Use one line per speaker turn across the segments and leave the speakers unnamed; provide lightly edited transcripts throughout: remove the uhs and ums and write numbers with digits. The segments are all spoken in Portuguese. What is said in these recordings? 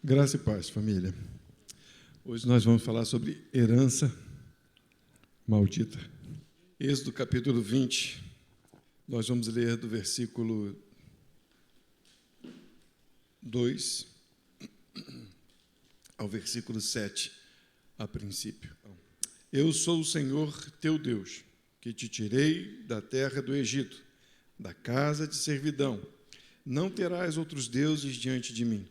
Graça e paz, família. Hoje nós vamos falar sobre herança maldita. Êxodo capítulo 20, nós vamos ler do versículo 2 ao versículo 7, a princípio. Eu sou o Senhor teu Deus, que te tirei da terra do Egito, da casa de servidão. Não terás outros deuses diante de mim.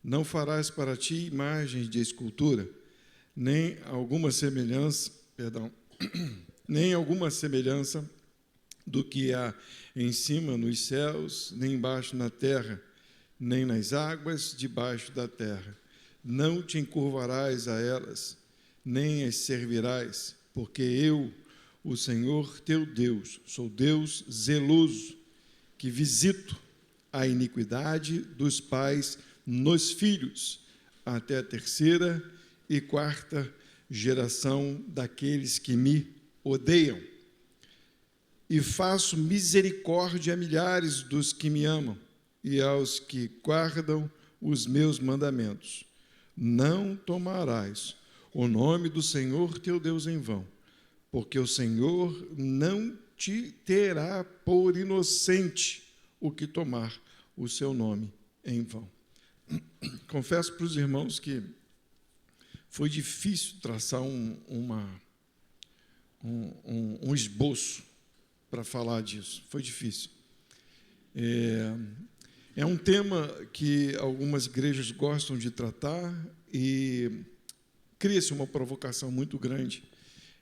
Não farás para ti imagens de escultura, nem alguma semelhança do que há em cima nos céus, nem embaixo na terra, nem nas águas debaixo da terra. Não te encurvarás a elas, nem as servirás, porque eu, o Senhor teu Deus, sou Deus zeloso, que visito a iniquidade dos pais nos filhos, até a terceira e quarta geração daqueles que me odeiam. E faço misericórdia a milhares dos que me amam e aos que guardam os meus mandamentos. Não tomarás o nome do Senhor teu Deus em vão, porque o Senhor não te terá por inocente o que tomar o seu nome em vão. Confesso para os irmãos que foi difícil traçar um esboço para falar disso. Foi difícil. É um tema que algumas igrejas gostam de tratar e cria-se uma provocação muito grande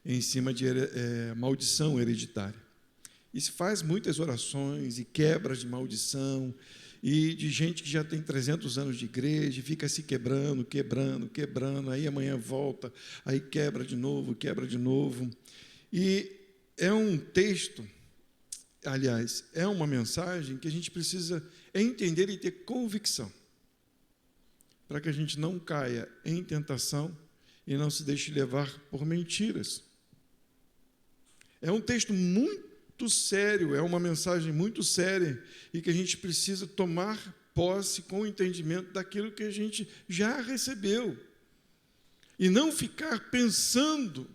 em cima de maldição hereditária. E se faz muitas orações e quebras de maldição, e de gente que já tem 300 anos de igreja, fica se quebrando, aí amanhã volta, aí quebra de novo. E é um texto, aliás, é uma mensagem que a gente precisa entender e ter convicção, para que a gente não caia em tentação e não se deixe levar por mentiras. É um texto muito sério, é uma mensagem muito séria e que a gente precisa tomar posse com o entendimento daquilo que a gente já recebeu e não ficar pensando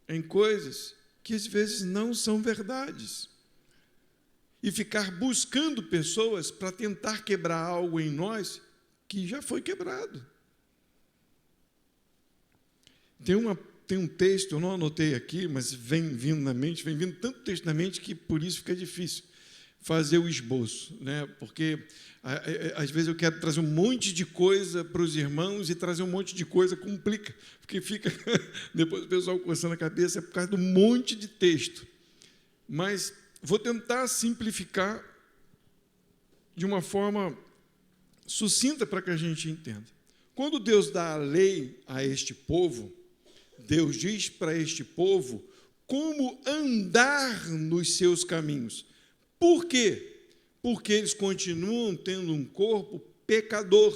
em coisas que às vezes não são verdades e ficar buscando pessoas para tentar quebrar algo em nós que já foi quebrado. Tem um texto, eu não anotei aqui, mas vem vindo tanto texto na mente que por isso fica difícil fazer o esboço, né? Porque às vezes eu quero trazer um monte de coisa para os irmãos e trazer um monte de coisa complica, porque fica depois o pessoal coçando a cabeça por causa do monte de texto. Mas vou tentar simplificar de uma forma sucinta para que a gente entenda. Quando Deus dá a lei a este povo, Deus diz para este povo como andar nos seus caminhos. Por quê? Porque eles continuam tendo um corpo pecador,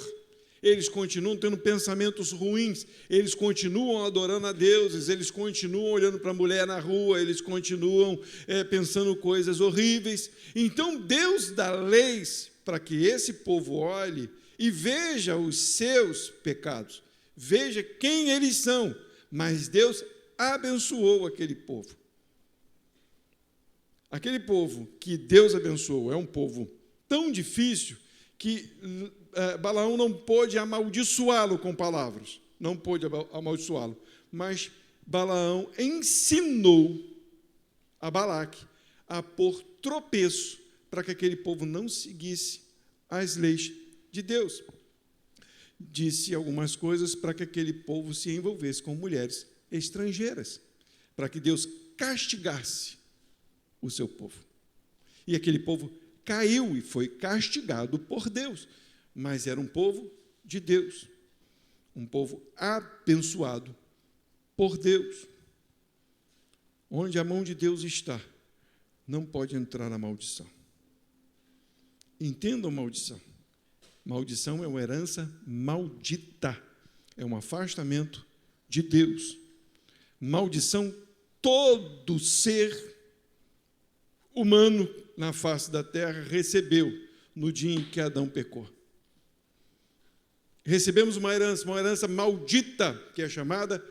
eles continuam tendo pensamentos ruins, eles continuam adorando a deuses, eles continuam olhando para a mulher na rua, eles continuam pensando coisas horríveis. Então, Deus dá leis para que esse povo olhe e veja os seus pecados, veja quem eles são. Mas Deus abençoou aquele povo. Aquele povo que Deus abençoou é um povo tão difícil que Balaão não pôde amaldiçoá-lo com palavras. Não pôde amaldiçoá-lo. Mas Balaão ensinou a Balaque a pôr tropeço para que aquele povo não seguisse as leis de Deus. Disse algumas coisas para que aquele povo se envolvesse com mulheres estrangeiras, para que Deus castigasse o seu povo. E aquele povo caiu e foi castigado por Deus, mas era um povo de Deus, um povo abençoado por Deus. Onde a mão de Deus está, não pode entrar a maldição. Entendam maldição. Maldição é uma herança maldita, é um afastamento de Deus. Maldição, todo ser humano na face da terra recebeu no dia em que Adão pecou. recebemos uma herança maldita, que é chamada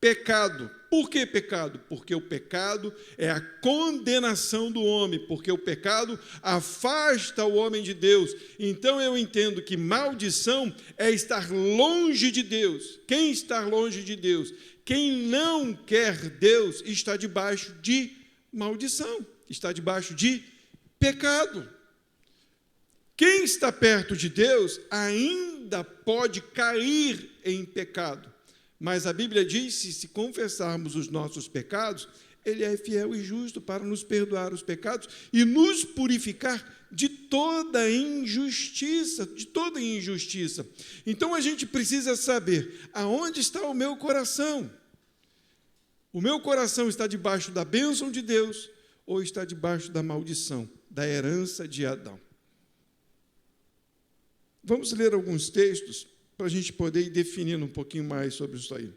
pecado. Por que pecado? Porque o pecado é a condenação do homem, porque o pecado afasta o homem de Deus. Então eu entendo que maldição é estar longe de Deus. Quem está longe de Deus? Quem não quer Deus está debaixo de maldição, está debaixo de pecado. Quem está perto de Deus ainda pode cair em pecado. Mas a Bíblia diz que se confessarmos os nossos pecados, Ele é fiel e justo para nos perdoar os pecados e nos purificar de toda injustiça, Então a gente precisa saber aonde está o meu coração. O meu coração está debaixo da bênção de Deus ou está debaixo da maldição, da herança de Adão? Vamos ler alguns textos para a gente poder ir definindo um pouquinho mais sobre isso aí.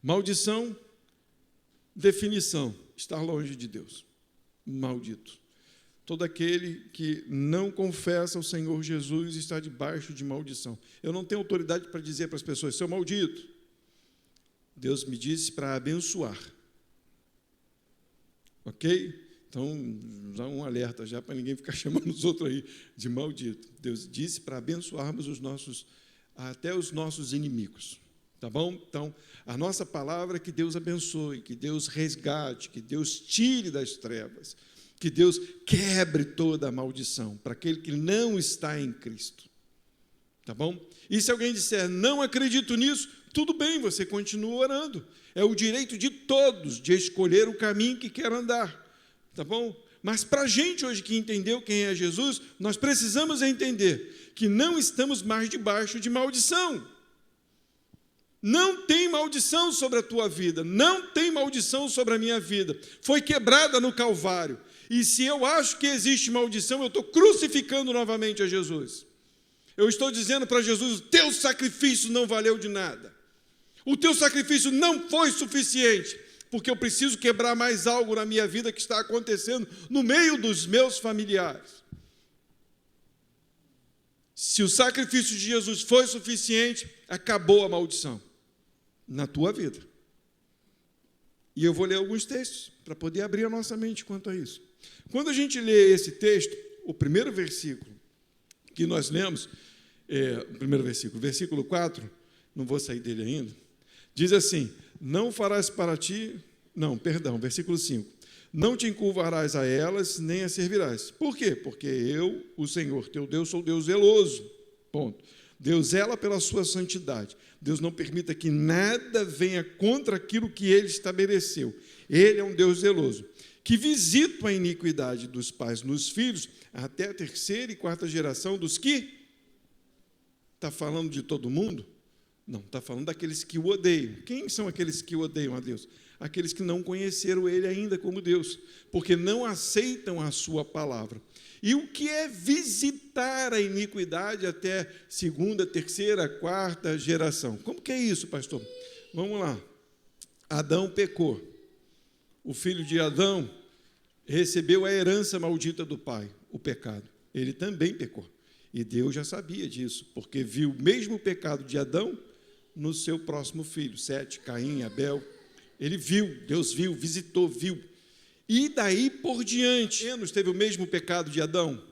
Maldição, definição, estar longe de Deus. Maldito. Todo aquele que não confessa o Senhor Jesus está debaixo de maldição. Eu não tenho autoridade para dizer para as pessoas, seu maldito. Deus me disse para abençoar. Ok? Então, dá um alerta já para ninguém ficar chamando os outros aí de maldito. Deus disse para abençoarmos até os nossos inimigos. Tá bom? Então, a nossa palavra é que Deus abençoe, que Deus resgate, que Deus tire das trevas, que Deus quebre toda a maldição para aquele que não está em Cristo. Tá bom? E se alguém disser, não acredito nisso, tudo bem, você continua orando. É o direito de todos de escolher o caminho que quer andar. Tá bom? Mas para a gente hoje que entendeu quem é Jesus, nós precisamos entender que não estamos mais debaixo de maldição. Não tem maldição sobre a tua vida, não tem maldição sobre a minha vida. Foi quebrada no Calvário. E se eu acho que existe maldição, eu estou crucificando novamente a Jesus. Eu estou dizendo para Jesus, o teu sacrifício não valeu de nada. O teu sacrifício não foi suficiente. Porque eu preciso quebrar mais algo na minha vida que está acontecendo no meio dos meus familiares. Se o sacrifício de Jesus foi suficiente, acabou a maldição na tua vida. E eu vou ler alguns textos para poder abrir a nossa mente quanto a isso. Quando a gente lê esse texto, o primeiro versículo que nós lemos, o primeiro versículo, versículo 4, não vou sair dele ainda, diz assim, não farás para ti, versículo 5, não te encurvarás a elas, nem as servirás. Por quê? Porque eu, o Senhor, teu Deus, sou Deus zeloso, ponto. Deus zela pela sua santidade. Deus não permita que nada venha contra aquilo que Ele estabeleceu. Ele é um Deus zeloso, que visita a iniquidade dos pais nos filhos, até a terceira e quarta geração dos que... Está falando de todo mundo? Não, está falando daqueles que o odeiam. Quem são aqueles que odeiam a Deus? Aqueles que não conheceram Ele ainda como Deus, porque não aceitam a sua palavra. E o que é visitar a iniquidade até segunda, terceira, quarta geração? Como que é isso, pastor? Vamos lá. Adão pecou. O filho de Adão recebeu a herança maldita do pai, o pecado. Ele também pecou. E Deus já sabia disso, porque viu o mesmo pecado de Adão no seu próximo filho, Sete, Caim, Abel. Ele viu, Deus viu, visitou, viu. E daí por diante, Enos teve o mesmo pecado de Adão?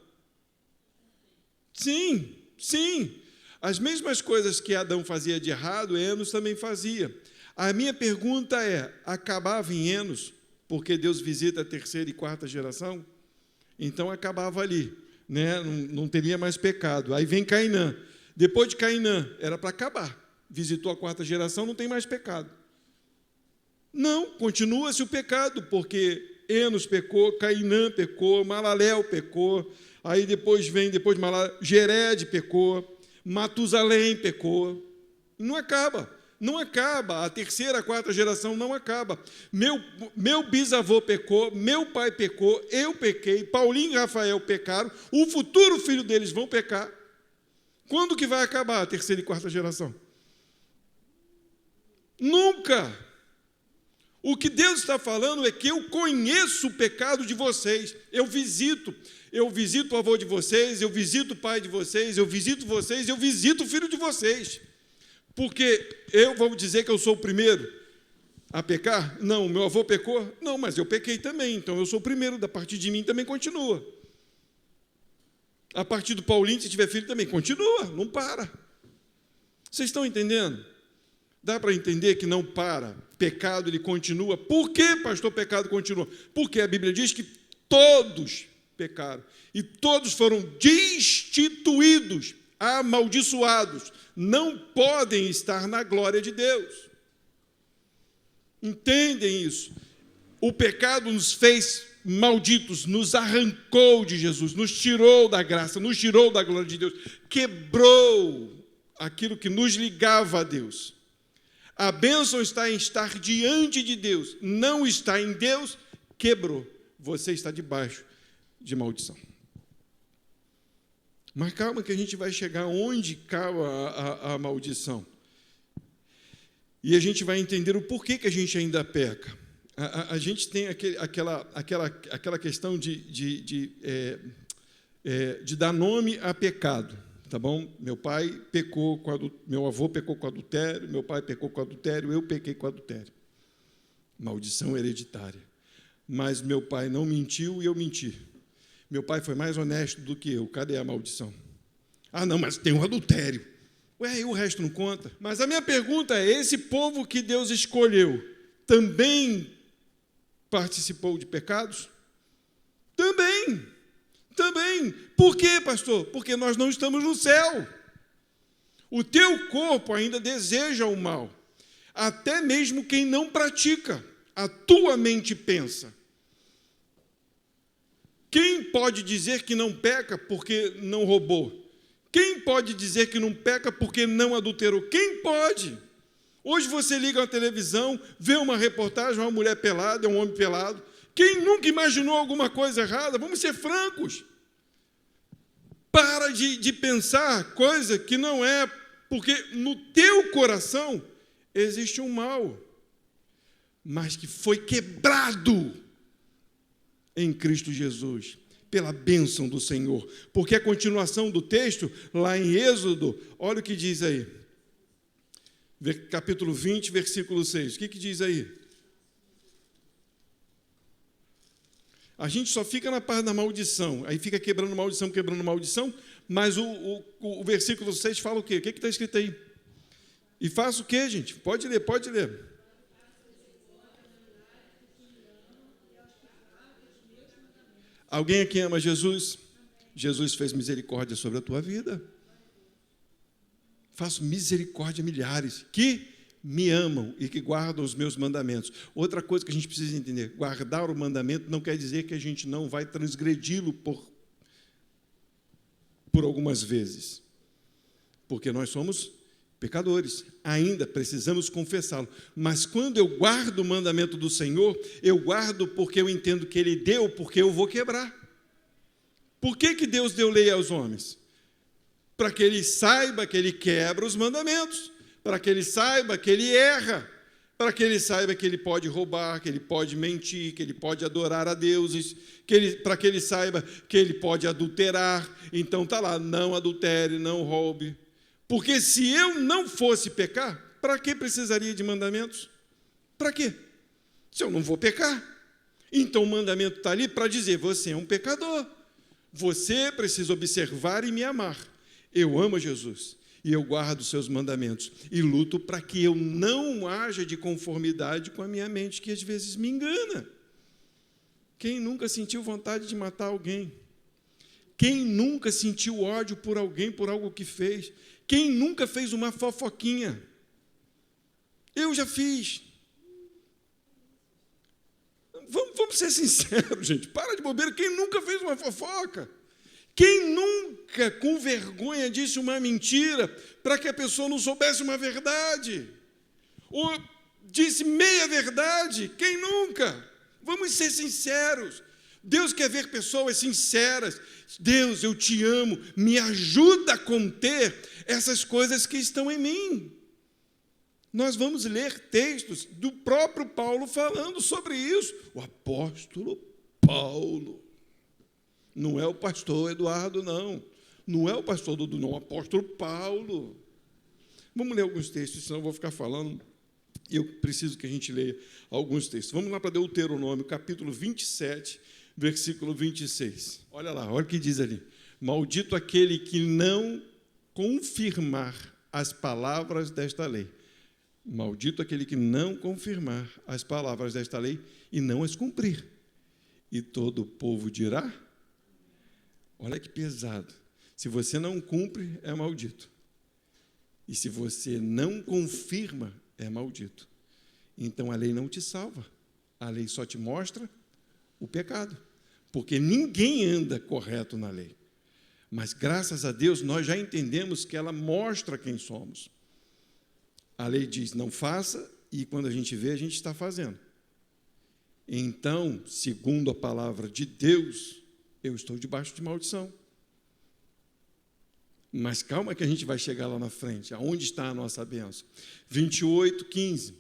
Sim, sim. As mesmas coisas que Adão fazia de errado, Enos também fazia. A minha pergunta é, acabava em Enos, porque Deus visita a terceira e quarta geração? Então acabava ali, né? Não teria mais pecado. Aí vem Cainã. Depois de Cainã, era para acabar. Visitou a quarta geração, não tem mais pecado. Não, continua-se o pecado, porque Enos pecou, Cainã pecou, Malaléu pecou, aí depois de Malaléu, Jered pecou, Matusalém pecou. Não acaba, não acaba. A terceira, a quarta geração não acaba. Meu bisavô pecou, meu pai pecou, eu pequei, Paulinho e Rafael pecaram, o futuro filho deles vão pecar. Quando que vai acabar a terceira e quarta geração? Nunca! O que Deus está falando é que eu conheço o pecado de vocês, eu visito o avô de vocês, eu visito o pai de vocês, eu visito o filho de vocês. Porque eu vou dizer que eu sou o primeiro a pecar? Não, meu avô pecou? Não, mas eu pequei também, então eu sou o primeiro, da partir de mim também continua. A partir do Paulinho, se tiver filho também, continua, não para. Vocês estão entendendo? Dá para entender que não para, pecado ele continua. Por que, pastor, pecado continua? Porque a Bíblia diz que todos pecaram, e todos foram destituídos, amaldiçoados, não podem estar na glória de Deus. Entendem isso? O pecado nos fez malditos, nos arrancou de Jesus, nos tirou da graça, nos tirou da glória de Deus, quebrou aquilo que nos ligava a Deus. A bênção está em estar diante de Deus, não está em Deus, quebrou. Você está debaixo de maldição. Mas calma que a gente vai chegar onde acaba a maldição. E a gente vai entender o porquê que a gente ainda peca. A gente tem aquela questão de dar nome a pecado, tá bom? Meu avô pecou com adultério, meu pai pecou com adultério, eu pequei com adultério. Maldição hereditária. Mas meu pai não mentiu e eu menti. Meu pai foi mais honesto do que eu. Cadê a maldição? Ah, não, mas tem um adultério. Ué, e o resto não conta? Mas a minha pergunta é, esse povo que Deus escolheu também participou de pecados? Também. Por quê, pastor? Porque nós não estamos no céu. O teu corpo ainda deseja o mal. Até mesmo quem não pratica. A tua mente pensa. Quem pode dizer que não peca porque não roubou? Quem pode dizer que não peca porque não adulterou? Quem pode? Hoje você liga a televisão, vê uma reportagem, uma mulher pelada, um homem pelado. Quem nunca imaginou alguma coisa errada? Vamos ser francos. Para de pensar coisa que não é, porque no teu coração existe um mal, mas que foi quebrado em Cristo Jesus, pela bênção do Senhor. Porque a continuação do texto, lá em Êxodo, olha o que diz aí. Capítulo 20, versículo 6. O que diz aí? A gente só fica na parte da maldição, aí fica quebrando maldição, mas o versículo 6 fala o quê? O que está escrito aí? E faça o quê, gente? Pode ler. Alguém aqui ama Jesus? Jesus fez misericórdia sobre a tua vida. Faço misericórdia a milhares que me amam e que guardam os meus mandamentos. Outra coisa que a gente precisa entender, guardar o mandamento não quer dizer que a gente não vai transgredi-lo por algumas vezes. Porque nós somos pecadores, ainda precisamos confessá-lo. Mas quando eu guardo o mandamento do Senhor, eu guardo porque eu entendo que Ele deu, porque eu vou quebrar. Por que Deus deu lei aos homens? Para que ele saiba que ele quebra os mandamentos, para que ele saiba que ele erra, para que ele saiba que ele pode roubar, que ele pode mentir, que ele pode adorar a deuses, para que ele saiba que ele pode adulterar. Então está lá, não adultere, não roube. Porque se eu não fosse pecar, para que precisaria de mandamentos? Para quê? Se eu não vou pecar. Então o mandamento está ali para dizer, você é um pecador. Você precisa observar e me amar. Eu amo Jesus e eu guardo os seus mandamentos e luto para que eu não haja de conformidade com a minha mente, que às vezes me engana. Quem nunca sentiu vontade de matar alguém? Quem nunca sentiu ódio por alguém, por algo que fez? Quem nunca fez uma fofoquinha? Eu já fiz. Vamos ser sinceros, gente. Para de bobeira. Quem nunca fez uma fofoca? Quem nunca, com vergonha, disse uma mentira para que a pessoa não soubesse uma verdade? Ou disse meia verdade? Quem nunca? Vamos ser sinceros. Deus quer ver pessoas sinceras. Deus, eu te amo, me ajuda a conter essas coisas que estão em mim. Nós vamos ler textos do próprio Paulo falando sobre isso. O apóstolo Paulo. Não é o pastor Eduardo, não. Não é o pastor Dudu, não. O apóstolo Paulo. Vamos ler alguns textos, senão eu vou ficar falando. Eu preciso que a gente leia alguns textos. Vamos lá para Deuteronômio, capítulo 27, versículo 26. Olha lá, olha o que diz ali. Maldito aquele que não confirmar as palavras desta lei. Maldito aquele que não confirmar as palavras desta lei e não as cumprir. E todo o povo dirá, olha que pesado, se você não cumpre, é maldito. E se você não confirma, é maldito. Então a lei não te salva, a lei só te mostra o pecado, porque ninguém anda correto na lei. Mas graças a Deus nós já entendemos que ela mostra quem somos. A lei diz não faça, e quando a gente vê, a gente está fazendo. Então, segundo a palavra de Deus, eu estou debaixo de maldição. Mas calma que a gente vai chegar lá na frente. Aonde está a nossa bênção? 28:15.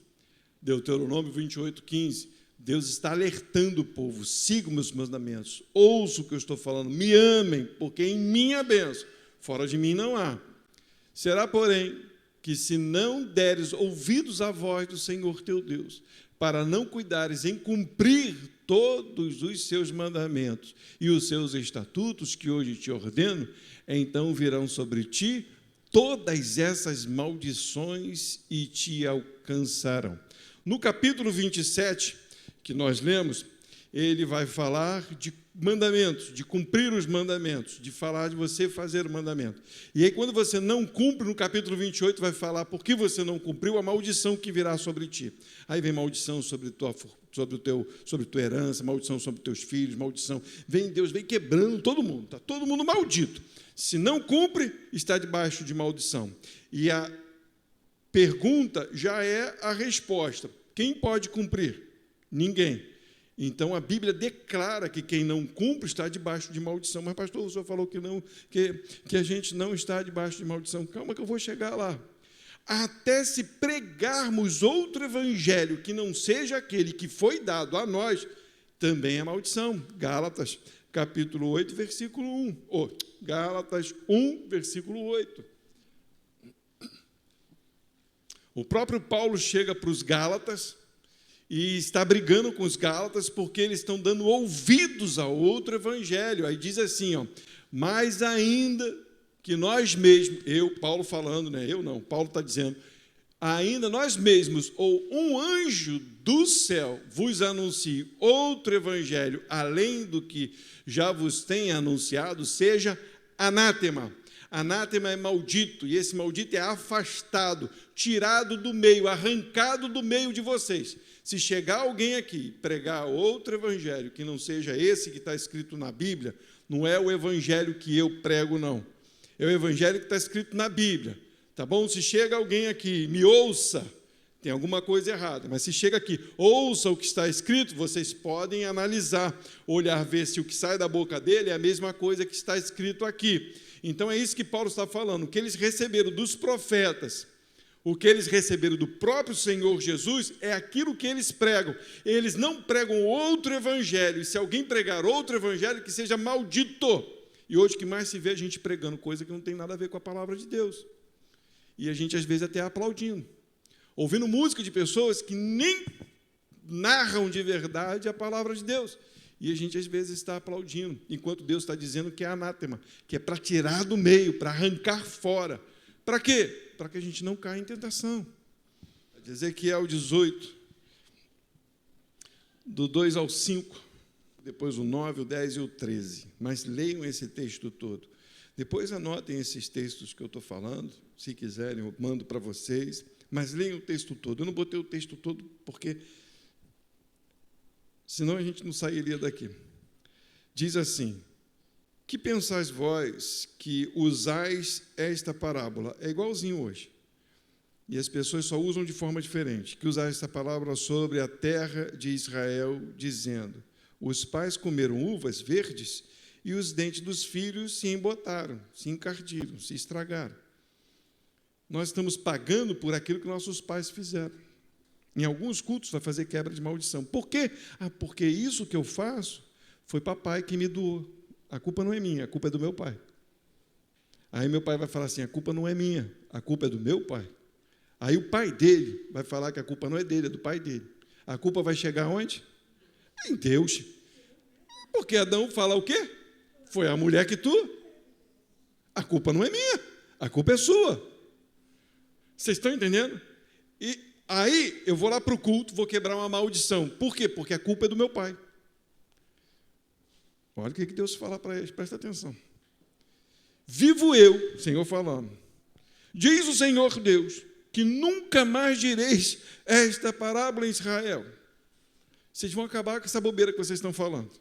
Deuteronômio 28:15. Deus está alertando o povo. Sigam meus mandamentos. Ouçam o que eu estou falando. Me amem, porque em mim há bênção. Fora de mim não há. Será, porém, que se não deres ouvidos à voz do Senhor teu Deus, para não cuidares em cumprir todos os seus mandamentos e os seus estatutos que hoje te ordeno, então virão sobre ti todas essas maldições e te alcançarão. No capítulo 27, que nós lemos, ele vai falar de mandamentos, de cumprir os mandamentos, de falar de você fazer o mandamento. E aí, quando você não cumpre, no capítulo 28, vai falar por que você não cumpriu, a maldição que virá sobre ti. Aí vem maldição sobre tua herança, maldição sobre teus filhos, maldição. Deus vem quebrando todo mundo, está todo mundo maldito. Se não cumpre, está debaixo de maldição. E a pergunta já é a resposta. Quem pode cumprir? Ninguém. Então, a Bíblia declara que quem não cumpre está debaixo de maldição. Mas, pastor, o senhor falou que não, que a gente não está debaixo de maldição. Calma que eu vou chegar lá. Até se pregarmos outro evangelho que não seja aquele que foi dado a nós, também é maldição. Gálatas, capítulo 8, versículo 1. Gálatas 1, versículo 8. O próprio Paulo chega para os Gálatas e está brigando com os Gálatas porque eles estão dando ouvidos a outro evangelho. Aí diz assim, mas ainda que nós mesmos, Paulo falando, eu não, Paulo está dizendo, ainda nós mesmos, ou um anjo do céu vos anuncie outro evangelho, além do que já vos tem anunciado, seja anátema. Anátema é maldito, e esse maldito é afastado, tirado do meio, arrancado do meio de vocês. Se chegar alguém aqui e pregar outro evangelho que não seja esse que está escrito na Bíblia, não é o evangelho que eu prego, não. É o evangelho que está escrito na Bíblia, tá bom? Se chega alguém aqui, me ouça, tem alguma coisa errada, mas se chega aqui, ouça o que está escrito, vocês podem analisar, olhar, ver se o que sai da boca dele é a mesma coisa que está escrito aqui. Então, é isso que Paulo está falando, o que eles receberam dos profetas, o que eles receberam do próprio Senhor Jesus é aquilo que eles pregam. Eles não pregam outro evangelho, e se alguém pregar outro evangelho, que seja maldito. E hoje o que mais se vê a gente pregando coisa que não tem nada a ver com a palavra de Deus. E a gente, às vezes, até aplaudindo. Ouvindo música de pessoas que nem narram de verdade a palavra de Deus. E a gente, às vezes, está aplaudindo, enquanto Deus está dizendo que é anátema, que é para tirar do meio, para arrancar fora. Para quê? Para que a gente não caia em tentação. Ezequiel 18, do 2 ao 5, depois o 9, o 10 e o 13. Mas leiam esse texto todo. Depois anotem esses textos que eu estou falando, se quiserem, eu mando para vocês, mas leiam o texto todo. Eu não botei o texto todo porque senão a gente não sairia daqui. Diz assim: que pensais vós que usais esta parábola? É igualzinho hoje. E as pessoas só usam de forma diferente. Que usais esta parábola sobre a terra de Israel, dizendo: os pais comeram uvas verdes e os dentes dos filhos se embotaram, se encardiram, se estragaram. Nós estamos pagando por aquilo que nossos pais fizeram. Em alguns cultos vai fazer quebra de maldição. Por quê? Porque isso que eu faço foi papai que me doou. A culpa não é minha, a culpa é do meu pai. Aí meu pai vai falar assim, a culpa não é minha, a culpa é do meu pai. Aí o pai dele vai falar que a culpa não é dele, é do pai dele. A culpa vai chegar onde? Em Deus. Porque Adão fala o quê? Foi a mulher que tu. A culpa não é minha, a culpa é sua. Vocês estão entendendo? E aí eu vou lá para o culto, vou quebrar uma maldição. Por quê? Porque a culpa é do meu pai. Olha o que Deus fala para eles, presta atenção. Vivo eu, Senhor falando, diz o Senhor Deus, que nunca mais direis esta parábola em Israel. Vocês vão acabar com essa bobeira que vocês estão falando.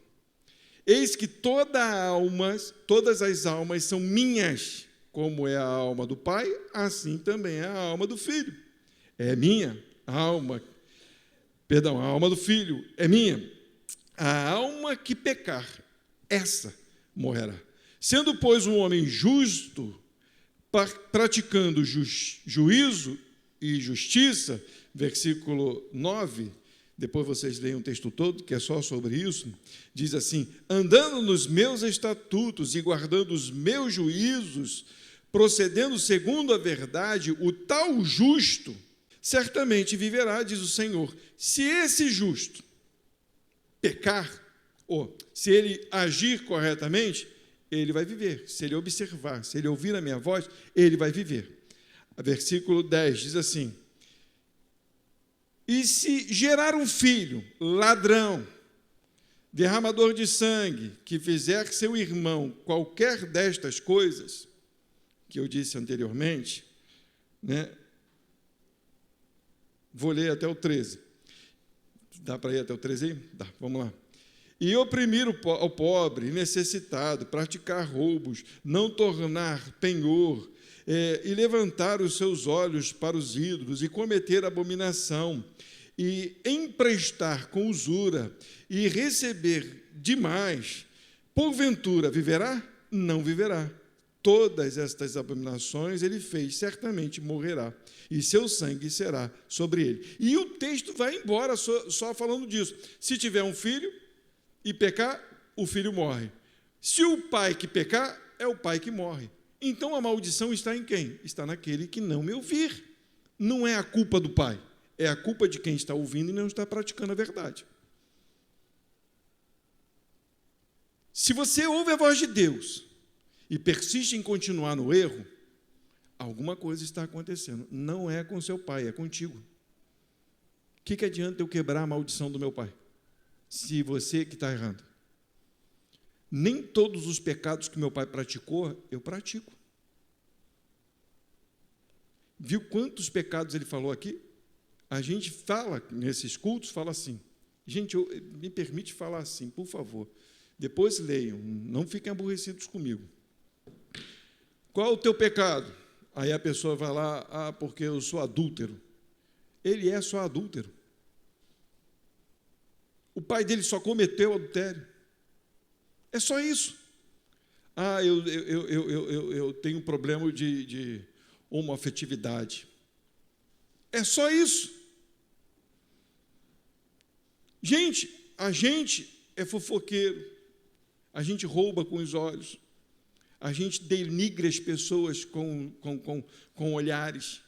Eis que todas as almas são minhas, como é a alma do Pai, assim também é a alma do Filho. É minha a alma, a alma do Filho é minha. A alma que pecar, essa morrerá. Sendo, pois, um homem justo, praticando juízo e justiça, versículo 9, depois vocês leem o texto todo, que é só sobre isso, diz assim, andando nos meus estatutos e guardando os meus juízos, procedendo segundo a verdade, o tal justo certamente viverá, diz o Senhor. Se esse justo pecar, ou se ele agir corretamente, ele vai viver. Se ele observar, se ele ouvir a minha voz, ele vai viver. Versículo 10 diz assim, e se gerar um filho, ladrão, derramador de sangue, que fizer seu irmão qualquer destas coisas, que eu disse anteriormente, né? Vou ler até o 13. Dá para ir até o 13 aí? Dá, vamos lá. E oprimir o pobre, necessitado, praticar roubos, não tornar penhor, e levantar os seus olhos para os ídolos, e cometer abominação, e emprestar com usura, e receber demais, porventura viverá? Não viverá. Todas estas abominações ele fez, certamente morrerá, e seu sangue será sobre ele. E o texto vai embora só falando disso. Se tiver um filho e pecar, o filho morre. Se o pai que pecar, é o pai que morre. Então a maldição está em quem? Está naquele que não me ouvir. Não é a culpa do pai, é a culpa de quem está ouvindo e não está praticando a verdade. Se você ouve a voz de Deus e persiste em continuar no erro, alguma coisa está acontecendo. Não é com seu pai, é contigo. O que adianta eu quebrar a maldição do meu pai? Se você que está errando. Nem todos os pecados que meu pai praticou, eu pratico. Viu quantos pecados ele falou aqui? A gente fala, nesses cultos, fala assim. Gente, me permite falar assim, por favor. Depois leiam, não fiquem aborrecidos comigo. Qual o teu pecado? Aí a pessoa vai lá, porque eu sou adúltero. Ele é só adúltero. O pai dele só cometeu adultério. É só isso. Eu tenho problema de homoafetividade. É só isso. Gente, a gente é fofoqueiro. A gente rouba com os olhos. A gente denigra as pessoas com olhares.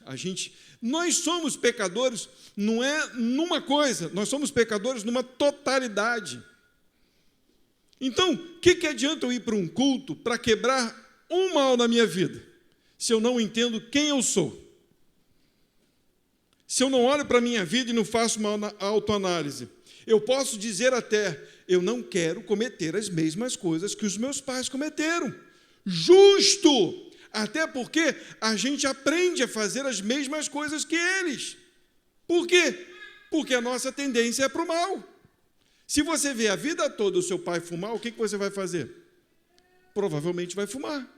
Nós somos pecadores, não é numa coisa, nós somos pecadores numa totalidade. Então, o que adianta eu ir para um culto para quebrar um mal na minha vida, se eu não entendo quem eu sou? Se eu não olho para a minha vida e não faço uma autoanálise? Eu posso dizer até, eu não quero cometer as mesmas coisas que os meus pais cometeram. Justo, até porque a gente aprende a fazer as mesmas coisas que eles. Por quê? Porque a nossa tendência é para o mal. Se você vê a vida toda o seu pai fumar, o que você vai fazer? Provavelmente vai fumar.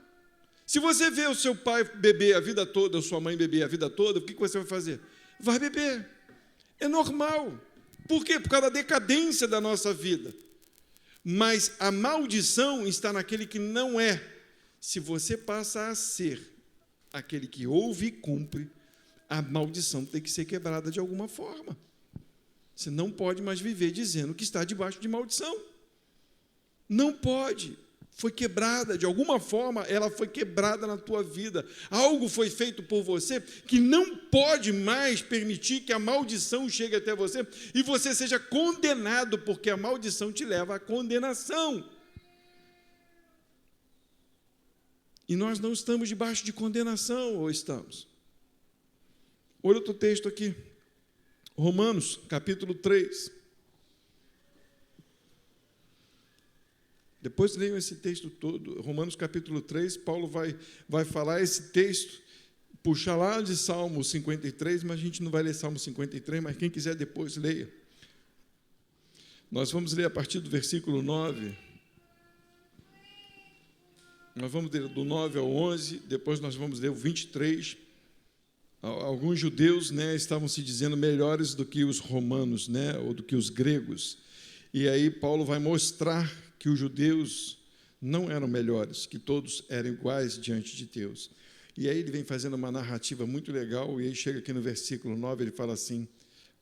Se você vê o seu pai beber a vida toda, ou sua mãe beber a vida toda, o que você vai fazer? Vai beber. É normal. Por quê? Por causa da decadência da nossa vida. Mas a maldição está naquele que não é. Se você passa a ser aquele que ouve e cumpre, a maldição tem que ser quebrada de alguma forma. Você não pode mais viver dizendo que está debaixo de maldição. Não pode. Foi quebrada, de alguma forma, ela foi quebrada na tua vida. Algo foi feito por você que não pode mais permitir que a maldição chegue até você e você seja condenado, porque a maldição te leva à condenação. E nós não estamos debaixo de condenação, ou estamos? Olha outro texto aqui. Romanos, capítulo 3. Depois leiam esse texto todo. Romanos, capítulo 3, Paulo vai falar esse texto, puxar lá de Salmo 53, mas a gente não vai ler Salmo 53, mas quem quiser depois leia. Nós vamos ler a partir do versículo 9. Nós vamos ler do 9 ao 11, depois nós vamos ler o 23. Alguns judeus, estavam se dizendo melhores do que os romanos, ou do que os gregos. E aí Paulo vai mostrar que os judeus não eram melhores, que todos eram iguais diante de Deus. E aí ele vem fazendo uma narrativa muito legal, e aí chega aqui no versículo 9, ele fala assim: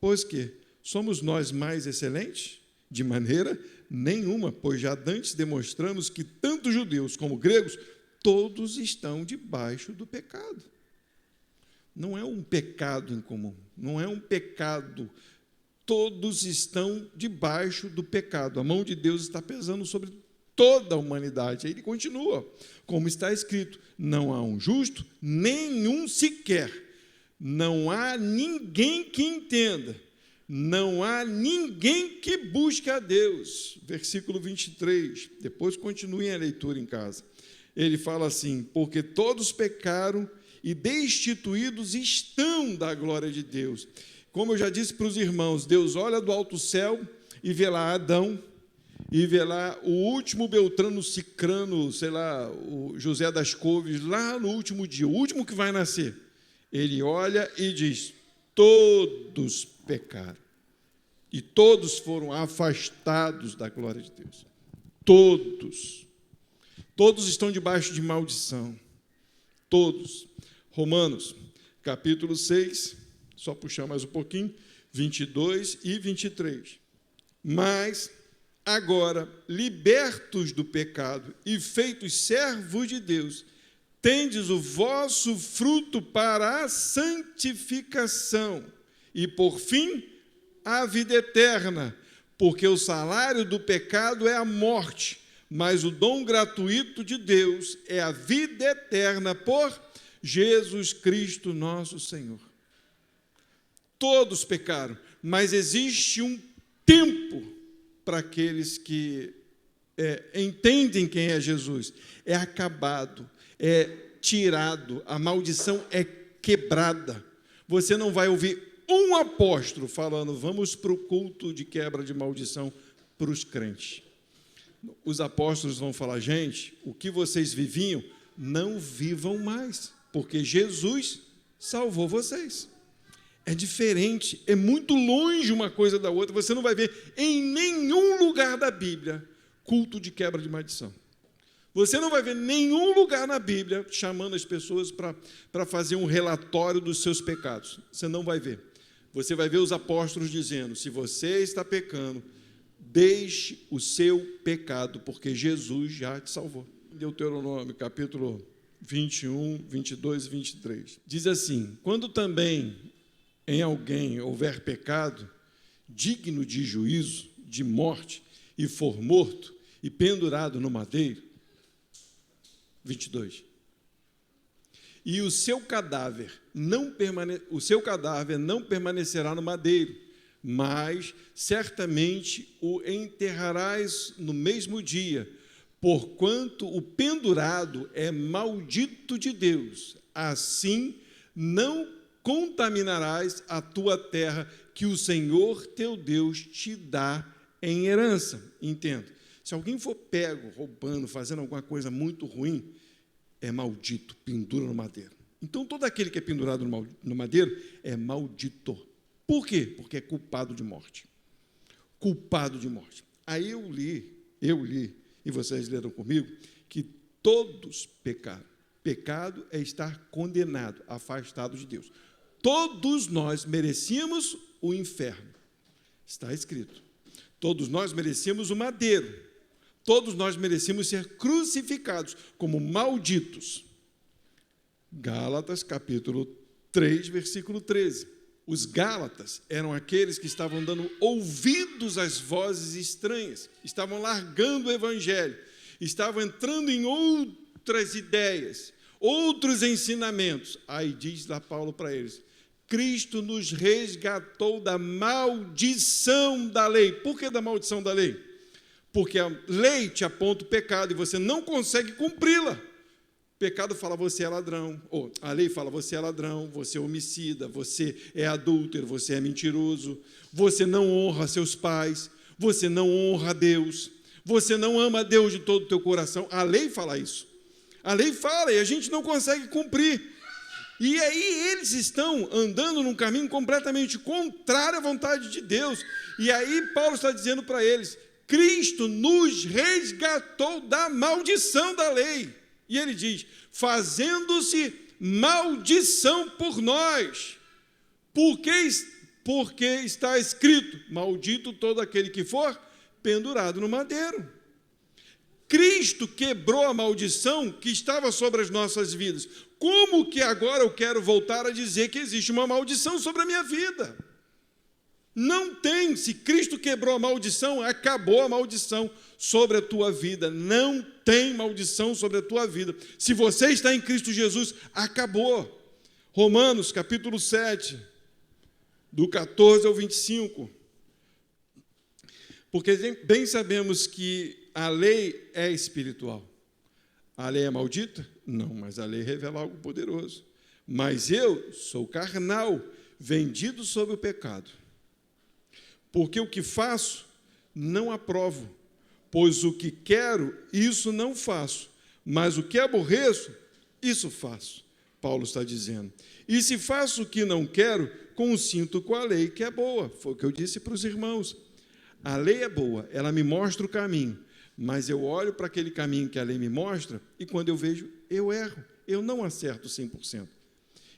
pois que somos nós mais excelentes? De maneira nenhuma, pois já dantes demonstramos que tanto judeus como gregos, todos estão debaixo do pecado. Não é um pecado em comum, não é um pecado. Todos estão debaixo do pecado. A mão de Deus está pesando sobre toda a humanidade. Aí ele continua, como está escrito: não há um justo, nenhum sequer. Não há ninguém que entenda. Não há ninguém que busque a Deus. Versículo 23. Depois continuem a leitura em casa. Ele fala assim: porque todos pecaram e destituídos estão da glória de Deus. Como eu já disse para os irmãos, Deus olha do alto céu e vê lá Adão, e vê lá o último Beltrano Cicrano, sei lá, o José das Couves, lá no último dia, o último que vai nascer. Ele olha e diz: todos pecaram, e todos foram afastados da glória de Deus. Todos estão debaixo de maldição, todos. Romanos, capítulo 6, só puxar mais um pouquinho, 22 e 23. Mas, agora, libertos do pecado e feitos servos de Deus, tendes o vosso fruto para a santificação e, por fim, a vida eterna, porque o salário do pecado é a morte, mas o dom gratuito de Deus é a vida eterna por Jesus Cristo nosso Senhor. Todos pecaram, mas existe um tempo para aqueles que entendem quem é Jesus. É acabado, é tirado, a maldição é quebrada. Você não vai ouvir um apóstolo falando: vamos para o culto de quebra de maldição para os crentes. Os apóstolos vão falar: gente, o que vocês viviam, não vivam mais, porque Jesus salvou vocês. É diferente, é muito longe uma coisa da outra. Você não vai ver em nenhum lugar da Bíblia culto de quebra de maldição. Você não vai ver nenhum lugar na Bíblia chamando as pessoas para fazer um relatório dos seus pecados. Você não vai ver. Você vai ver os apóstolos dizendo: se você está pecando, deixe o seu pecado, porque Jesus já te salvou. Deuteronômio, capítulo 21, 22 e 23. Diz assim: quando também em alguém houver pecado, digno de juízo, de morte, e for morto e pendurado no madeiro, 22. E o seu cadáver não permanecerá no madeiro, mas certamente o enterrarás no mesmo dia, porquanto o pendurado é maldito de Deus. Assim não contaminarás a tua terra, que o Senhor teu Deus te dá em herança. Entenda, se alguém for pego, roubando, fazendo alguma coisa muito ruim, é maldito, pendura no madeiro. Então, todo aquele que é pendurado no madeiro é maldito. Por quê? Porque é culpado de morte. Culpado de morte. Aí eu li, e vocês leram comigo, que todos pecaram. Pecado é estar condenado, afastado de Deus. Todos nós merecíamos o inferno. Está escrito. Todos nós merecíamos o madeiro. Todos nós merecíamos ser crucificados como malditos. Gálatas, capítulo 3, versículo 13. Os Gálatas eram aqueles que estavam dando ouvidos às vozes estranhas, estavam largando o evangelho, estavam entrando em outras ideias, outros ensinamentos. Aí diz lá Paulo para eles: Cristo nos resgatou da maldição da lei. Por que da maldição da lei? Porque a lei te aponta o pecado e você não consegue cumpri-la. O pecado fala, você é ladrão. Ou a lei fala, você é ladrão, você é homicida, você é adúltero, você é mentiroso, você não honra seus pais, você não honra Deus, você não ama Deus de todo o teu coração. A lei fala isso. A lei fala e a gente não consegue cumprir. E aí eles estão andando num caminho completamente contrário à vontade de Deus. E aí Paulo está dizendo para eles, Cristo nos resgatou da maldição da lei. E ele diz, fazendo-se maldição por nós. Porque está escrito, maldito todo aquele que for pendurado no madeiro. Cristo quebrou a maldição que estava sobre as nossas vidas. Como que agora eu quero voltar a dizer que existe uma maldição sobre a minha vida? Não tem. Se Cristo quebrou a maldição, acabou a maldição sobre a tua vida. Não tem maldição sobre a tua vida. Se você está em Cristo Jesus, acabou. Romanos, capítulo 7, do 14 ao 25. Porque bem sabemos que a lei é espiritual. A lei é maldita? Não, mas a lei revela algo poderoso. Mas eu sou carnal, vendido sob o pecado. Porque o que faço, não aprovo. Pois o que quero, isso não faço. Mas o que aborreço, isso faço. Paulo está dizendo. E se faço o que não quero, consinto com a lei que é boa. Foi o que eu disse para os irmãos. A lei é boa, ela me mostra o caminho. Mas eu olho para aquele caminho que a lei me mostra e quando eu vejo, eu erro, eu não acerto 100%.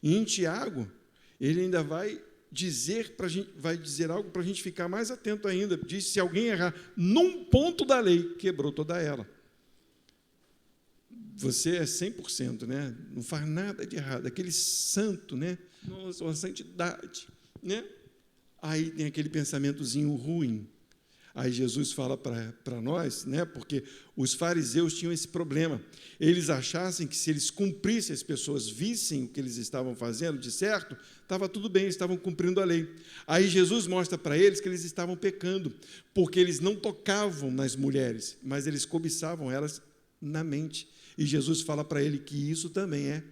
E em Tiago, ele ainda vai dizer algo para a gente ficar mais atento ainda. Diz, se alguém errar num ponto da lei, quebrou toda ela. Você é 100%, né? Não faz nada de errado. Aquele santo, né? Nossa, uma santidade, né? Aí tem aquele pensamentozinho ruim. Aí Jesus fala para nós, né, porque os fariseus tinham esse problema. Eles achassem que se eles cumprissem, as pessoas vissem o que eles estavam fazendo de certo, estava tudo bem, eles estavam cumprindo a lei. Aí Jesus mostra para eles que eles estavam pecando, porque eles não tocavam nas mulheres, mas eles cobiçavam elas na mente. E Jesus fala para ele que isso também é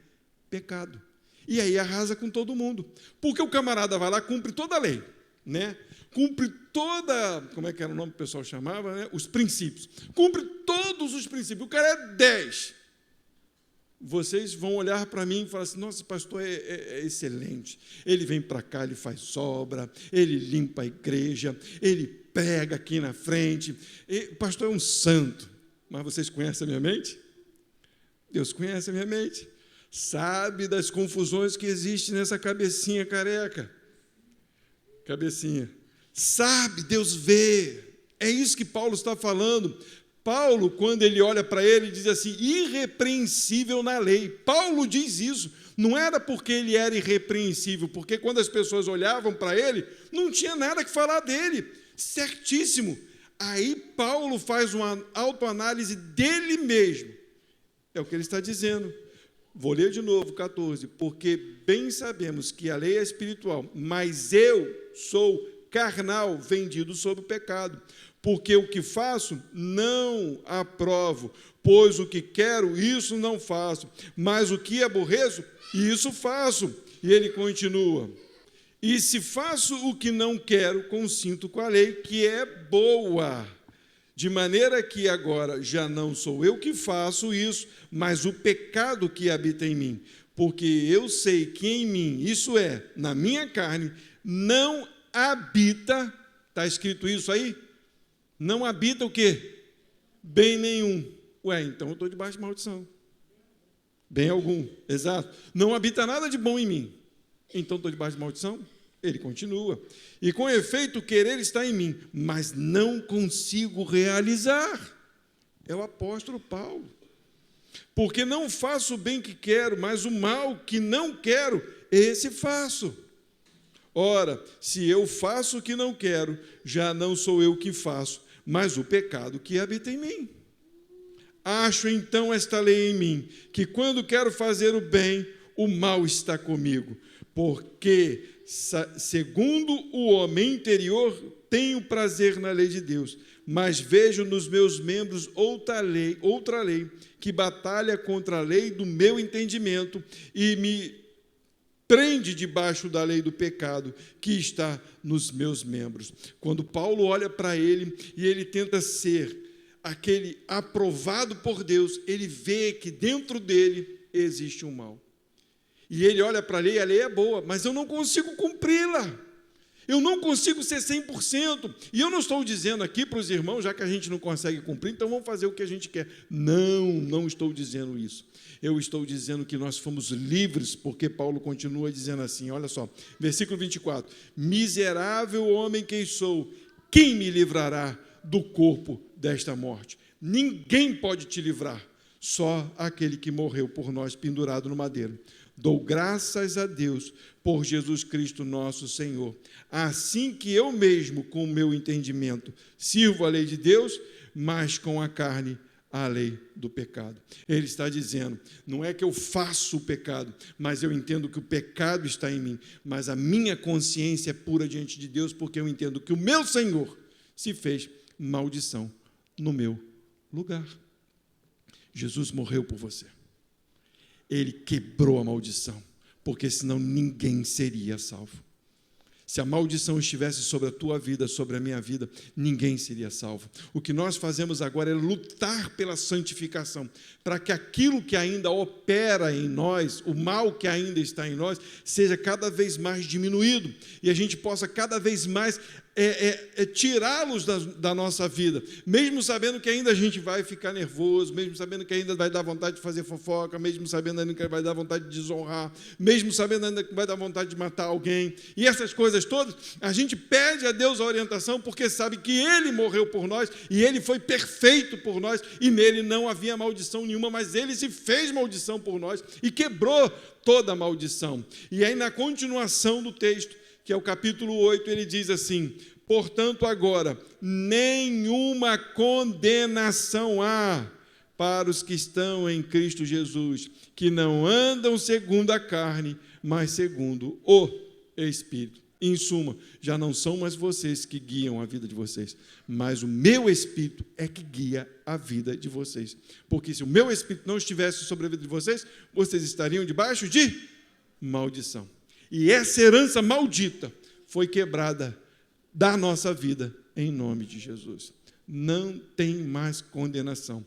pecado. E aí arrasa com todo mundo. Porque o camarada vai lá, cumpre toda a lei, né? Cumpre toda, como é que era o nome que o pessoal chamava, né? Os princípios. Cumpre todos os princípios. O cara é 10. Vocês vão olhar para mim e falar assim, nossa, pastor é excelente. Ele vem para cá, ele faz obra, ele limpa a igreja, ele prega aqui na frente. O pastor é um santo. Mas vocês conhecem a minha mente? Deus conhece a minha mente. Sabe das confusões que existem nessa cabecinha careca. Cabecinha. Sabe, Deus vê. É isso que Paulo está falando. Paulo, quando ele olha para ele, diz assim, irrepreensível na lei. Paulo diz isso. Não era porque ele era irrepreensível, porque quando as pessoas olhavam para ele, não tinha nada que falar dele. Certíssimo. Aí Paulo faz uma autoanálise dele mesmo. É o que ele está dizendo. Vou ler de novo, 14. Porque bem sabemos que a lei é espiritual, mas eu sou carnal, vendido sob o pecado. Porque o que faço, não aprovo. Pois o que quero, isso não faço. Mas o que aborreço, isso faço. E ele continua. E se faço o que não quero, consinto com a lei, que é boa. De maneira que agora já não sou eu que faço isso, mas o pecado que habita em mim. Porque eu sei que em mim, isso é, na minha carne, não habita, está escrito isso aí? Não habita o quê? Bem nenhum. Ué, então eu estou debaixo de maldição. Bem algum, exato. Não habita nada de bom em mim. Então estou debaixo de maldição? Ele continua. E com efeito, o querer está em mim, mas não consigo realizar. É o apóstolo Paulo. Porque não faço o bem que quero, mas o mal que não quero, esse faço. Ora, se eu faço o que não quero, já não sou eu que faço, mas o pecado que habita em mim. Acho então esta lei em mim, que quando quero fazer o bem, o mal está comigo. Porque, segundo o homem interior, tenho prazer na lei de Deus, mas vejo nos meus membros outra lei, que batalha contra a lei do meu entendimento e me prende debaixo da lei do pecado que está nos meus membros. Quando Paulo olha para ele e ele tenta ser aquele aprovado por Deus, ele vê que dentro dele existe um mal. E ele olha para a lei é boa, mas eu não consigo cumpri-la. Eu não consigo ser 100%. E eu não estou dizendo aqui para os irmãos, já que a gente não consegue cumprir, então vamos fazer o que a gente quer. Não estou dizendo isso. Eu estou dizendo que nós fomos livres, porque Paulo continua dizendo assim, olha só, versículo 24. Miserável homem que sou, quem me livrará do corpo desta morte? Ninguém pode te livrar, só aquele que morreu por nós pendurado no madeiro. Dou graças a Deus por Jesus Cristo nosso Senhor. Assim que eu mesmo, com o meu entendimento, sirvo a lei de Deus, mas com a carne, a lei do pecado. Ele está dizendo, não é que eu faço o pecado, mas eu entendo que o pecado está em mim, mas a minha consciência é pura diante de Deus, porque eu entendo que o meu Senhor se fez maldição no meu lugar. Jesus morreu por você. Ele quebrou a maldição, porque senão ninguém seria salvo. Se a maldição estivesse sobre a tua vida, sobre a minha vida, ninguém seria salvo. O que nós fazemos agora é lutar pela santificação, para que aquilo que ainda opera em nós, o mal que ainda está em nós, seja cada vez mais diminuído, e a gente possa cada vez mais tirá-los da nossa vida, mesmo sabendo que ainda a gente vai ficar nervoso, mesmo sabendo que ainda vai dar vontade de fazer fofoca, mesmo sabendo ainda que vai dar vontade de desonrar, mesmo sabendo ainda que vai dar vontade de matar alguém, e essas coisas todas, a gente pede a Deus a orientação, porque sabe que Ele morreu por nós, e Ele foi perfeito por nós, e nele não havia maldição nenhuma, mas Ele se fez maldição por nós, e quebrou toda a maldição. E aí na continuação do texto, que é o capítulo 8, ele diz assim, portanto agora, nenhuma condenação há para os que estão em Cristo Jesus, que não andam segundo a carne, mas segundo o Espírito. Em suma, já não são mais vocês que guiam a vida de vocês, mas o meu Espírito é que guia a vida de vocês. Porque se o meu Espírito não estivesse sobre a vida de vocês, vocês estariam debaixo de maldição. E essa herança maldita foi quebrada da nossa vida em nome de Jesus. Não tem mais condenação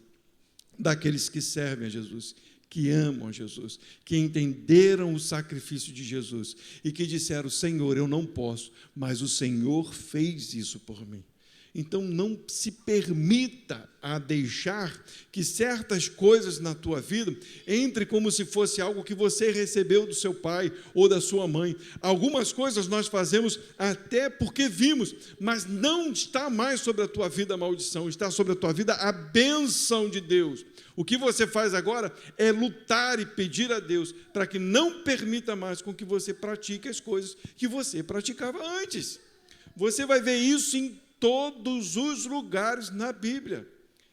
daqueles que servem a Jesus, que amam a Jesus, que entenderam o sacrifício de Jesus e que disseram, Senhor, eu não posso, mas o Senhor fez isso por mim. Então, não se permita a deixar que certas coisas na tua vida entre como se fosse algo que você recebeu do seu pai ou da sua mãe. Algumas coisas nós fazemos até porque vimos, mas não está mais sobre a tua vida a maldição, está sobre a tua vida a bênção de Deus. O que você faz agora é lutar e pedir a Deus para que não permita mais com que você pratique as coisas que você praticava antes. Você vai ver isso em todos os lugares na Bíblia.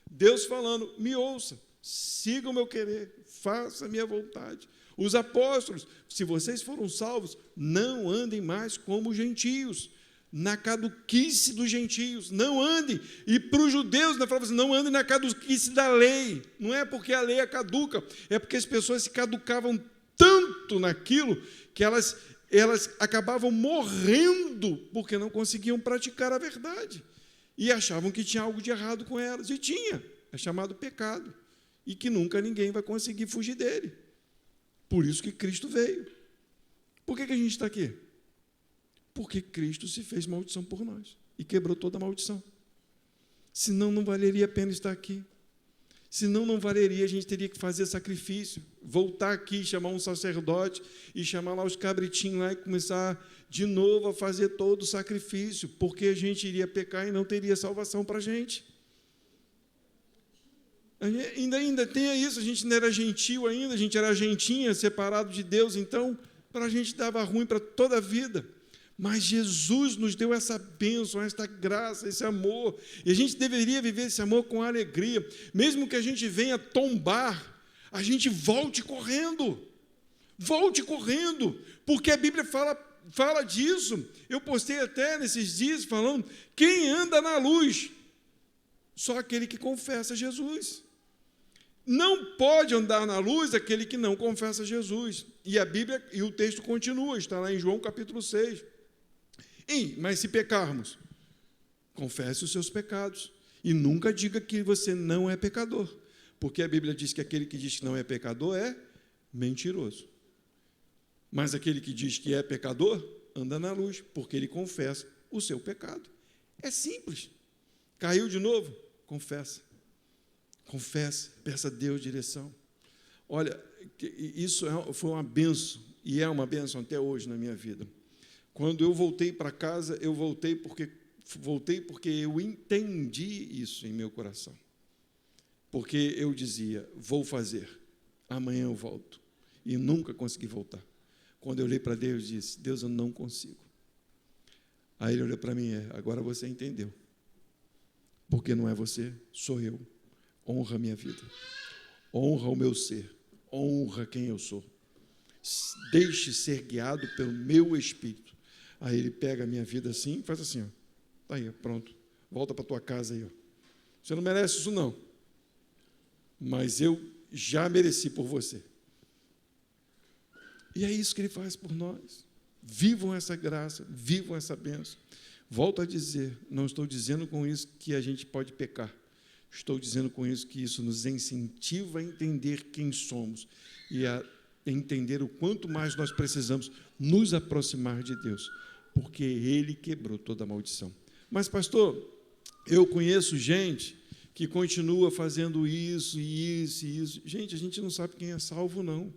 Deus falando, me ouça, siga o meu querer, faça a minha vontade. Os apóstolos, se vocês foram salvos, não andem mais como gentios, na caduquice dos gentios, não andem. E para os judeus, não andem na caduquice da lei. Não é porque a lei é caduca, é porque as pessoas se caducavam tanto naquilo que elas acabavam morrendo porque não conseguiam praticar a verdade. E achavam que tinha algo de errado com elas. E tinha. É chamado pecado. E que nunca ninguém vai conseguir fugir dele. Por isso que Cristo veio. Por que a gente está aqui? Porque Cristo se fez maldição por nós. E quebrou toda a maldição. Senão não valeria a pena estar aqui. Senão não valeria, a gente teria que fazer sacrifício, voltar aqui, chamar um sacerdote e chamar lá os cabritinhos lá e começar de novo a fazer todo o sacrifício, porque a gente iria pecar e não teria salvação para a gente. Ainda tem isso, a gente não era gentil ainda, a gente era gentinha, separado de Deus, então para a gente dava ruim para toda a vida. Mas Jesus nos deu essa bênção, essa graça, esse amor, e a gente deveria viver esse amor com alegria, mesmo que a gente venha tombar, a gente volte correndo, porque a Bíblia fala disso. Eu postei até nesses dias falando, quem anda na luz? Só aquele que confessa Jesus. Não pode andar na luz aquele que não confessa Jesus. E a Bíblia, e o texto continua, está lá em João capítulo 6. Mas se pecarmos, confesse os seus pecados e nunca diga que você não é pecador, porque a Bíblia diz que aquele que diz que não é pecador é mentiroso. Mas aquele que diz que é pecador, anda na luz, porque ele confessa o seu pecado. É simples. Caiu de novo? Confessa. Confessa, peça a Deus direção. Olha, isso foi uma bênção, e é uma bênção até hoje na minha vida. Quando eu voltei para casa, eu voltei porque eu entendi isso em meu coração. Porque eu dizia, vou fazer, amanhã eu volto. E nunca consegui voltar. Quando eu olhei para Deus, disse, Deus, eu não consigo. Aí ele olhou para mim, agora você entendeu. Porque não é você, sou eu. Honra a minha vida. Honra o meu ser. Honra quem eu sou. Deixe ser guiado pelo meu Espírito. Aí ele pega a minha vida assim e faz assim, ó. Tá aí, pronto. Volta para a tua casa aí, ó. Você não merece isso, não. Mas eu já mereci por você. E é isso que ele faz por nós. Vivam essa graça, vivam essa bênção. Volto a dizer, não estou dizendo com isso que a gente pode pecar. Estou dizendo com isso que isso nos incentiva a entender quem somos e a entender o quanto mais nós precisamos nos aproximar de Deus, porque Ele quebrou toda a maldição. Mas, pastor, eu conheço gente que continua fazendo isso e isso e isso. Gente, a gente não sabe quem é salvo, não.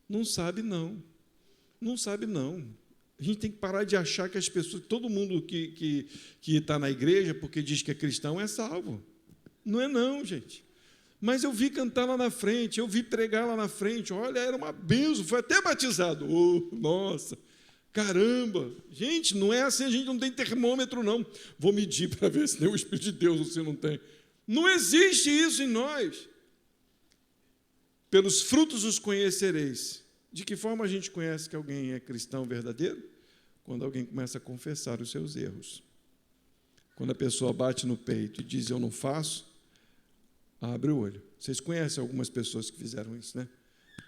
Não sabe, não. Não sabe, não. A gente tem que parar de achar que as pessoas, todo mundo que está na igreja, porque diz que é cristão, é salvo. Não é não, gente. Mas eu vi cantar lá na frente, eu vi pregar lá na frente, olha, era uma bênção, foi até batizado. Oh, nossa, caramba. Gente, não é assim, a gente não tem termômetro, não. Vou medir para ver se nem o Espírito de Deus você não tem. Não existe isso em nós. Pelos frutos os conhecereis. De que forma a gente conhece que alguém é cristão verdadeiro? Quando alguém começa a confessar os seus erros. Quando a pessoa bate no peito e diz, eu não faço, abre o olho. Vocês conhecem algumas pessoas que fizeram isso, né?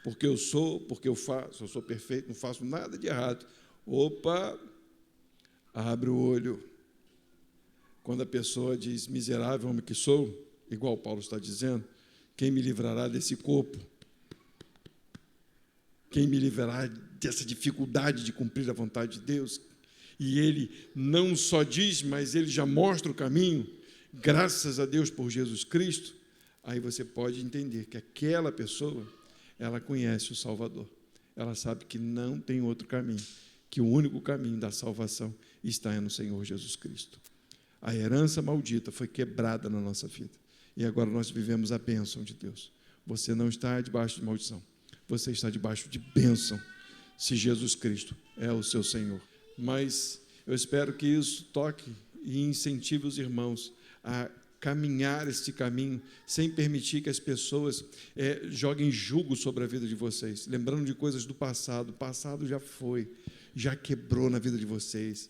Porque eu sou, porque eu faço, eu sou perfeito, não faço nada de errado. Opa, abre o olho. Quando a pessoa diz, miserável homem que sou, igual Paulo está dizendo, quem me livrará desse corpo? Quem me livrará dessa dificuldade de cumprir a vontade de Deus? E ele não só diz, mas ele já mostra o caminho, graças a Deus por Jesus Cristo. Aí você pode entender que aquela pessoa, ela conhece o Salvador. Ela sabe que não tem outro caminho, que o único caminho da salvação está no Senhor Jesus Cristo. A herança maldita foi quebrada na nossa vida. E agora nós vivemos a bênção de Deus. Você não está debaixo de maldição. Você está debaixo de bênção, se Jesus Cristo é o seu Senhor. Mas eu espero que isso toque e incentive os irmãos a caminhar este caminho, sem permitir que as pessoas joguem julgo sobre a vida de vocês, lembrando de coisas do passado. O passado já foi, já quebrou na vida de vocês.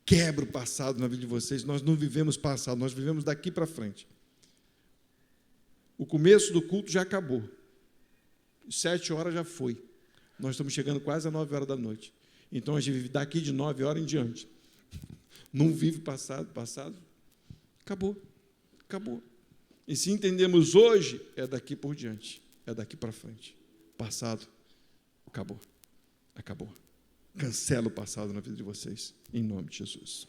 Quebra o passado na vida de vocês. Nós não vivemos passado, nós vivemos daqui para frente. O começo do culto já acabou. 7 horas já foi. Nós estamos chegando quase às 9 horas da noite. Então, a gente vive daqui de 9 horas em diante. Não vive passado. Acabou. E se entendemos hoje, é daqui por diante. É daqui para frente. Passado, acabou. Cancela o passado na vida de vocês. Em nome de Jesus.